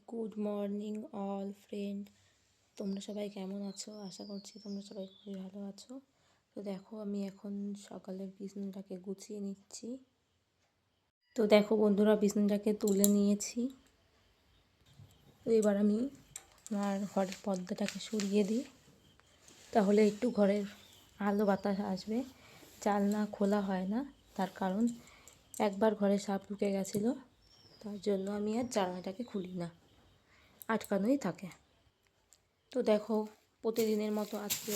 Good morning all friend, তোমরা সবাই কেমন আছো? আশা করছি তোমরা সবাই খুবই ভালো আছো। তো দেখো, আমি এখন সকালের বিছানাটাকে গুছিয়ে নিচ্ছি। তো দেখো বন্ধুরা, বিছানাটাকে তুলে নিয়েছি। তো এবার আমি আমার ঘরের পর্দাটাকে সরিয়ে দিই, তাহলে একটু ঘরের আলো বাতাস আসবে। জানলা খোলা হয় না, তার কারণ একবার ঘরে সাপ ঢুকে গেছিলো, তার জন্য আমি আর জানলাটাকে খুলি না, আটকানোই থাকে। তো দেখো, প্রতিদিনের মতো আজকে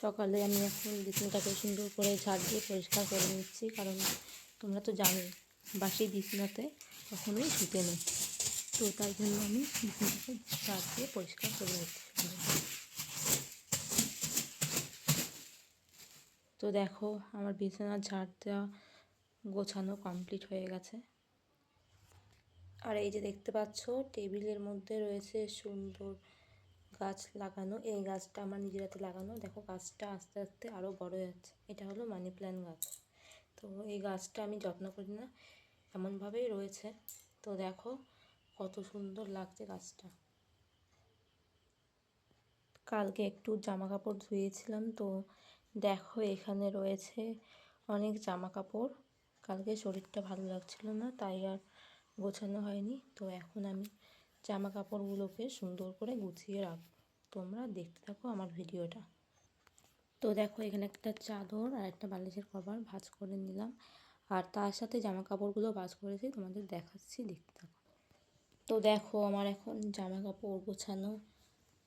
সকালে আমি এখন বিছানাটাকে সুন্দর করে ঝাড় দিয়ে পরিষ্কার করে নিচ্ছি, কারণ তোমরা তো জানোই বাসি বিছানাতে কখনোই শুতে নেই। তো তাই জন্য আমি বিছানাটাকে ঝাড় দিয়ে পরিষ্কার করে নিচ্ছি। তো দেখো, আমার বিছানা ঝাড় দেওয়া গোছানো কমপ্লিট হয়ে গেছে। আর এই যে দেখতে পাচ্ছ, টেবিলের মধ্যে রয়েছে সুন্দর গাছ লাগানো। এই গাছটা আমার নিজের হাতে লাগানো। দেখো, গাছটা আস্তে আস্তে আরও বড় যাচ্ছে। এটা হলো মানি প্ল্যান্ট গাছ। তো এই গাছটা আমি যত্ন করি না, এমনভাবেই রয়েছে। তো দেখো কত সুন্দর লাগছে গাছটা। কালকে একটু জামা কাপড় ধুয়েছিলাম, তো দেখো এখানে রয়েছে অনেক জামা কাপড়। কালকে শরীরটা ভালো লাগছিল না, তাই আর গোছানো হয়নি। তো এখন আমি জামা কাপড়গুলোকে সুন্দর করে গুছিয়ে রাখবো। তোমরা দেখতে থাকো আমার ভিডিওটা। তো দেখো, এখানে একটা চাদর আর একটা বালিশের কভার ভাঁজ করে নিলাম, আর তার সাথে জামা কাপড়গুলো ভাঁজ করেছি, তোমাদের দেখাচ্ছি, দেখতে থাকো। তো দেখো, আমার এখন জামা কাপড় গোছানো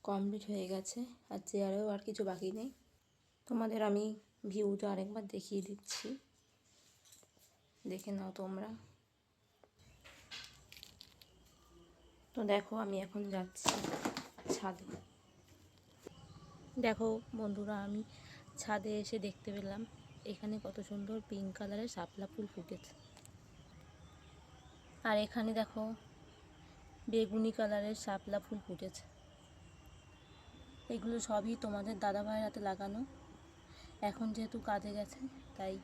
কমপ্লিট হয়ে গেছে, আর চেয়ারেও আর কিছু বাকি নেই। তোমাদের আমি ভিউটা আরেকবার দেখিয়ে দিচ্ছি, দেখে নাও তোমরা। তো দেখো, আমি এখন যাচ্ছি ছাদে। দেখো বন্ধুরা, আমি ছাদে এসে দেখতে পেলাম এখানে কত সুন্দর পিঙ্ক কালারের শাপলা ফুল ফুটেছে। আর এখানে দেখো বেগুনি কালারের শাপলা ফুল ফুটেছে। এগুলো সবই তোমাদের দাদাভাইয়ের হাতে লাগানো। এখন যেহেতু কাজে গেছে, তাই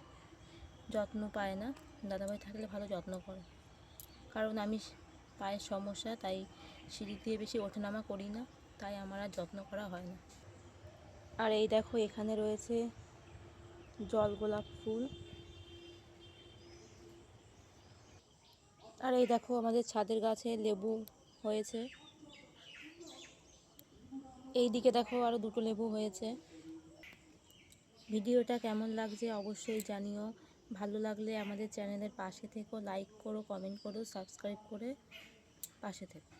যত্ন পায় না। দাদাভাই থাকলে ভালো যত্ন করে, কারণ আমি পায়ের সমস্যা, তাই সিঁড়ি দিয়ে বেশি ওঠানামা করি না, তাই আমার আর যত্ন করা হয় না। আর এই দেখো, এখানে রয়েছে জল গোলাপ ফুল। আর এই দেখো, আমাদের ছাদের গাছে লেবু হয়েছে। এই দিকে দেখো, আরও দুটো লেবু হয়েছে। ভিডিওটা কেমন লাগছে অবশ্যই জানিও। ভালো লাগলে আমাদের চ্যানেলের পাশে থেকো, লাইক করো, কমেন্ট করো, সাবস্ক্রাইব করে পাশে থেকো।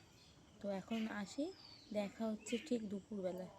তো এখন আসি, দেখা হচ্ছে ঠিক দুপুরবেলায়।